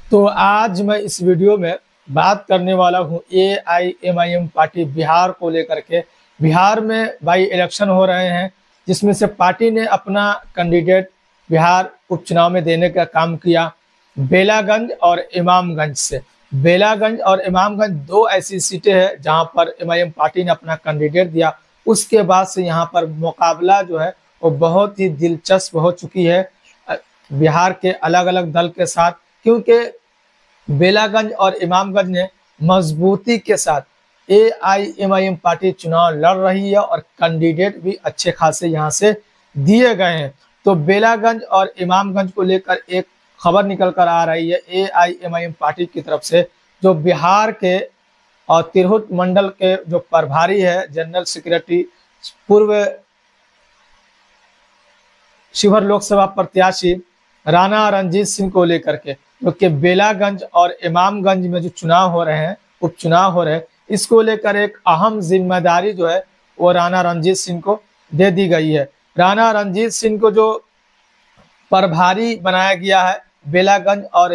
तो आज मैं इस वीडियो में बात करने वाला हूँ AIMIM पार्टी बिहार को लेकर के। बिहार में बाई इलेक्शन हो रहे हैं, जिसमें से पार्टी ने अपना कैंडिडेट बिहार उपचुनाव में देने का काम किया बेलागंज और इमामगंज से। बेलागंज और इमामगंज दो ऐसी सीटें हैं जहां पर MIM पार्टी ने अपना कैंडिडेट दिया। उसके बाद से यहाँ पर मुकाबला जो है वो बहुत ही दिलचस्प हो चुकी है बिहार के अलग अलग दल के साथ, क्योंकि बेलागंज और इमामगंज ने मजबूती के साथ AIMIM पार्टी चुनाव लड़ रही है और कैंडिडेट भी अच्छे खासे यहां से दिए गए हैं। तो बेलागंज और इमामगंज को लेकर एक खबर निकल कर आ रही है AIMIM पार्टी की तरफ से, जो बिहार के और तिरहुत मंडल के जो प्रभारी है जनरल सेक्रेटरी पूर्व शिवहर लोकसभा प्रत्याशी राणा रणजीत सिंह को लेकर के, क्योंकि बेलागंज और इमामगंज में जो चुनाव हो रहे हैं, उपचुनाव हो रहे हैं, इसको लेकर एक अहम जिम्मेदारी जो है वो राणा रणजीत सिंह को दे दी गई है। राणा रणजीत सिंह को जो प्रभारी बनाया गया है बेलागंज और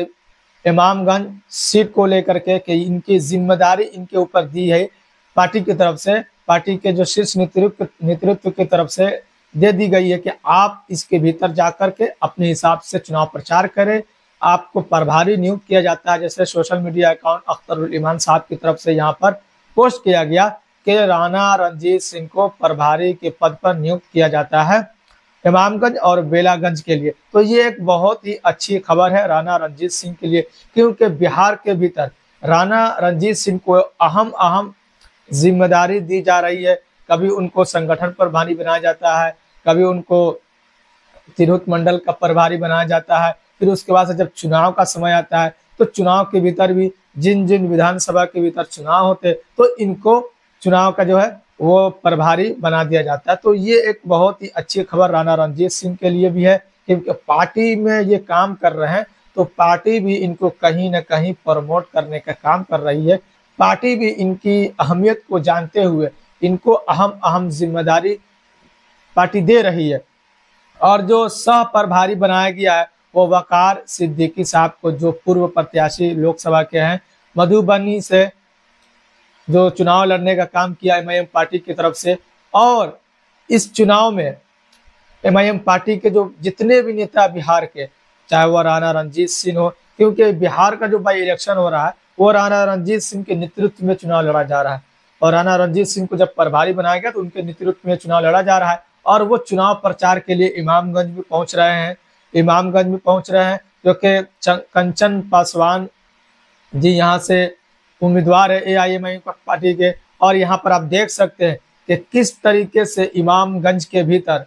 इमामगंज सीट को लेकर के कि इनकी जिम्मेदारी इनके ऊपर दी है पार्टी की तरफ से, पार्टी के जो शीर्ष नेतृत्व की तरफ से दे दी गई है कि आप इसके भीतर जाकर के अपने हिसाब से चुनाव प्रचार करें। आपको प्रभारी नियुक्त किया जाता है, जैसे सोशल मीडिया अकाउंट अख्तरुल ईमान साहब की तरफ से यहाँ पर पोस्ट किया गया कि राणा रणजीत सिंह को प्रभारी के पद पर नियुक्त किया जाता है इमामगंज और बेलागंज के लिए। तो ये एक बहुत ही अच्छी खबर है राणा रणजीत सिंह के लिए, क्योंकि बिहार के भीतर राणा रणजीत सिंह को अहम जिम्मेदारी दी जा रही है। कभी उनको संगठन प्रभारी बनाया जाता है, कभी उनको तिरहुत मंडल का प्रभारी बनाया जाता है। फिर उसके बाद से जब चुनाव का समय आता है तो चुनाव के भीतर भी जिन जिन विधानसभा के भीतर चुनाव होते तो इनको चुनाव का जो है वो प्रभारी बना दिया जाता है। तो ये एक बहुत ही अच्छी खबर राणा रणजीत सिंह के लिए भी है, क्योंकि पार्टी में ये काम कर रहे हैं तो पार्टी भी इनको कहीं ना कहीं प्रमोट करने का काम कर रही है। पार्टी भी इनकी अहमियत को जानते हुए इनको अहम जिम्मेदारी पार्टी दे रही है। और जो सह प्रभारी बनाया गया है वो वकार सिद्दीकी साहब को, जो पूर्व प्रत्याशी लोकसभा के हैं, मधुबनी से जो चुनाव लड़ने का काम किया MIM पार्टी की तरफ से। और इस चुनाव में MIM पार्टी के जो जितने भी नेता बिहार के, चाहे वह राणा रणजीत सिंह हो, क्योंकि बिहार का जो बाई इलेक्शन हो रहा है वो राणा रणजीत सिंह के नेतृत्व में चुनाव लड़ा जा रहा है। और राणा रणजीत सिंह को जब प्रभारी बनाया गया तो उनके नेतृत्व में चुनाव लड़ा जा रहा है। और वो चुनाव प्रचार के लिए इमामगंज में पहुंच रहे हैं, क्योंकि कंचन पासवान जी यहाँ से उम्मीदवार है AIMIM पार्टी के। और यहाँ पर आप देख सकते हैं कि किस तरीके से इमामगंज के भीतर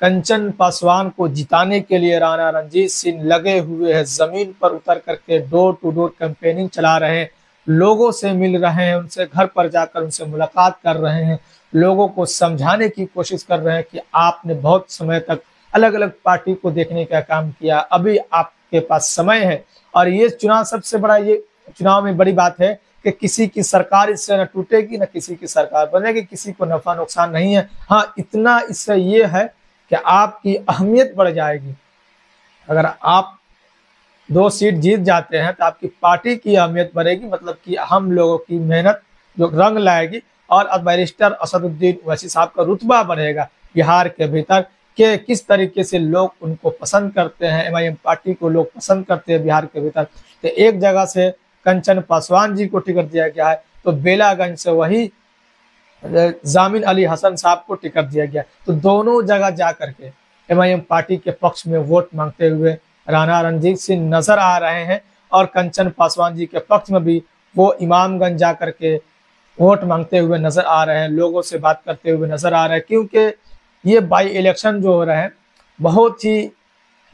कंचन पासवान को जिताने के लिए राणा रणजीत सिंह लगे हुए हैं, जमीन पर उतर करके डोर टू डोर कैंपेनिंग चला रहे हैं, लोगों से मिल रहे हैं, उनसे घर पर जाकर उनसे मुलाकात कर रहे हैं, लोगों को समझाने की कोशिश कर रहे हैं कि आपने बहुत समय तक अलग अलग पार्टी को देखने का काम किया, अभी आपके पास समय है। और ये चुनाव सबसे बड़ा, ये चुनाव में बड़ी बात है कि किसी की सरकार इससे न टूटेगी न किसी की सरकार बनेगी, किसी को नफा नुकसान नहीं है। हाँ, इतना इससे ये है कि आपकी अहमियत बढ़ जाएगी। अगर आप 2 सीट जीत जाते हैं तो आपकी पार्टी की अहमियत बढ़ेगी, मतलब कि हम लोगों की मेहनत जो रंग लाएगी। और अब बैरिस्टर असदुद्दीन ओवैसी साहब का रुतबा बढ़ेगा बिहार के भीतर, कि किस तरीके से लोग उनको पसंद करते हैं, MIM पार्टी को लोग पसंद करते हैं बिहार के भीतर। तो एक जगह से कंचन पासवान जी को टिकट दिया गया है, तो बेलागंज से वही जामिन अली हसन साहब को टिकट दिया गया। तो दोनों जगह जा करके MIM पार्टी के पक्ष में वोट मांगते हुए राणा रणजीत सिंह नजर आ रहे हैं, और कंचन पासवान जी के पक्ष में भी वो इमामगंज जा करके वोट मांगते हुए नजर आ रहे हैं, लोगों से बात करते हुए नजर आ रहे हैं। क्योंकि ये बाई इलेक्शन जो हो रहे हैं बहुत ही,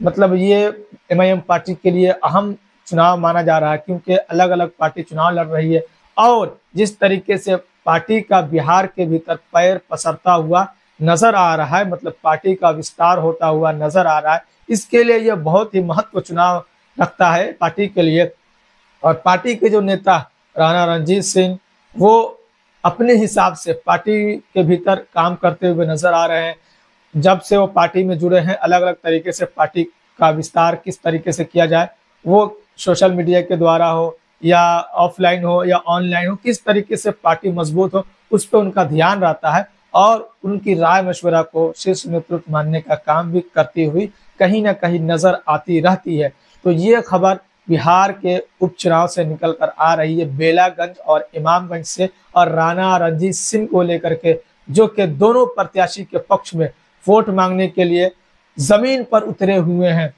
मतलब ये MIM पार्टी के लिए अहम चुनाव माना जा रहा है, क्योंकि अलग अलग पार्टी चुनाव लड़ रही है। और जिस तरीके से पार्टी का बिहार के भीतर पैर पसरता हुआ नजर आ रहा है, मतलब पार्टी का विस्तार होता हुआ नजर आ रहा है, इसके लिए यह बहुत ही महत्व चुनाव रखता है पार्टी के लिए। और पार्टी के जो नेता राणा रणजीत सिंह वो अपने हिसाब से पार्टी के भीतर काम करते हुए नजर आ रहे हैं। जब से वो पार्टी में जुड़े हैं, अलग अलग तरीके से पार्टी का विस्तार किस तरीके से किया जाए वो सोशल मीडिया के द्वारा हो या ऑफलाइन हो या ऑनलाइन हो, किस तरीके से पार्टी मजबूत हो, उस पर उनका ध्यान रहता है और उनकी राय मशवरा को शीर्ष नेतृत्व मानने का काम भी करती हुई कहीं ना कहीं नजर आती रहती है। तो ये खबर बिहार के उपचुनाव से निकल कर आ रही है, बेलागंज और इमामगंज से, और राणा रणजीत सिंह को लेकर के, जो कि दोनों प्रत्याशी के पक्ष में वोट मांगने के लिए जमीन पर उतरे हुए हैं,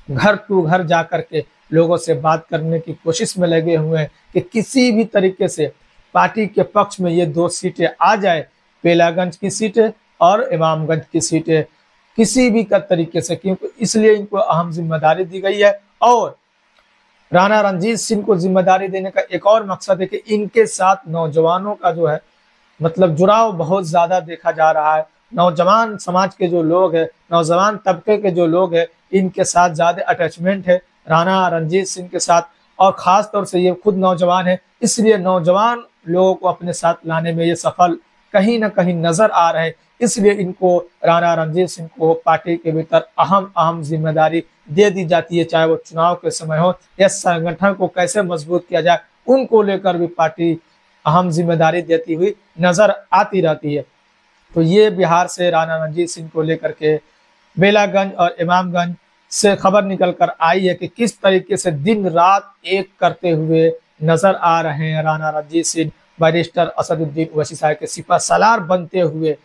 घर टू घर जा करके लोगों से बात करने की कोशिश में लगे हुए हैं कि किसी भी तरीके से पार्टी के पक्ष में ये 2 सीटें आ जाए, बेलागंज की सीटें और इमामगंज की सीटें, किसी भी का तरीके से, क्योंकि इसलिए इनको अहम जिम्मेदारी दी गई है। और राणा रणजीत सिंह को जिम्मेदारी देने का एक और मकसद है कि इनके साथ नौजवानों का जो है मतलब जुड़ाव बहुत ज्यादा देखा जा रहा है। नौजवान समाज के जो लोग हैं, नौजवान तबके के जो लोग हैं, इनके साथ ज्यादा अटैचमेंट है राणा रणजीत सिंह के साथ, और खास तौर से ये खुद नौजवान है, इसलिए नौजवान लोगों को अपने साथ लाने में ये सफल कहीं ना कहीं नजर आ रहे हैं। इसलिए इनको, राणा रणजीत सिंह को पार्टी के भीतर अहम जिम्मेदारी दे दी जाती है, चाहे वो चुनाव के समय हो या संगठन को कैसे मजबूत किया जाए, उनको लेकर भी पार्टी अहम जिम्मेदारी देती हुई नजर आती रहती है। तो ये बिहार से राणा रणजीत सिंह को लेकर के बेलागंज और इमामगंज से खबर निकल कर आई है कि किस तरीके से दिन रात एक करते हुए नजर आ रहे हैं राणा रणजीत सिंह, बैरिस्टर असदुद्दीन ओवैसी साहब के सिपह सालार बनते हुए,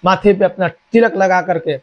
माथे पे अपना तिलक लगा करके,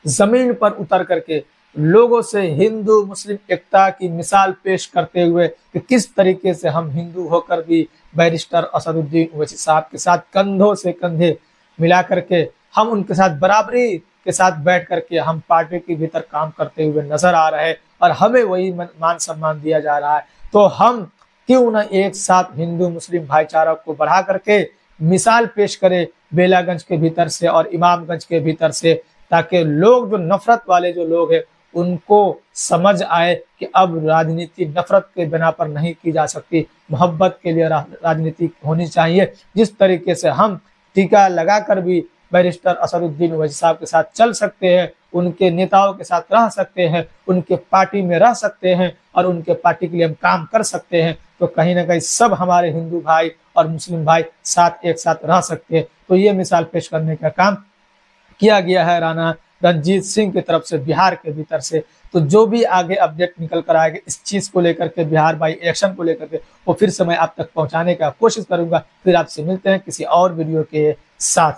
जमीन पर उतर करके लोगों से हिंदू मुस्लिम एकता की मिसाल पेश करते हुए कि किस तरीके से हम हिंदू होकर भी बैरिस्टर असदुद्दीन ओवैसी साहब के साथ कंधों से कंधे मिला करके, हम उनके साथ बराबरी के साथ बैठ करके हम पार्टी के भीतर काम करते हुए नजर आ रहे हैं और हमें वही मान सम्मान दिया जा रहा है। तो हम क्यों ना एक साथ हिंदू मुस्लिम भाईचारा को बढ़ा करके मिसाल पेश करें बेलागंज के भीतर से और इमामगंज के भीतर से, ताकि लोग, जो नफरत वाले जो लोग हैं, उनको समझ आए कि अब राजनीति नफरत के बिना पर नहीं की जा सकती, मोहब्बत के लिए राजनीति होनी चाहिए। जिस तरीके से हम टीका लगाकर भी बैरिस्टर असदुद्दीन ओवैसी साहब के साथ चल सकते हैं, उनके नेताओं के साथ रह सकते हैं, उनके पार्टी में रह सकते हैं और उनके पार्टी के लिए हम काम कर सकते हैं, तो कहीं ना कहीं सब हमारे हिंदू भाई और मुस्लिम भाई साथ एक साथ रह सकते हैं। तो ये मिसाल पेश करने का काम किया गया है राणा रणजीत सिंह की तरफ से बिहार के भीतर से। तो जो भी आगे अपडेट निकल कर आएगा इस चीज को लेकर के, बिहार बाई इलेक्शन को लेकर के, वो फिर से मैं आप तक पहुंचाने का कोशिश करूंगा। फिर आपसे मिलते हैं किसी और वीडियो के साथ।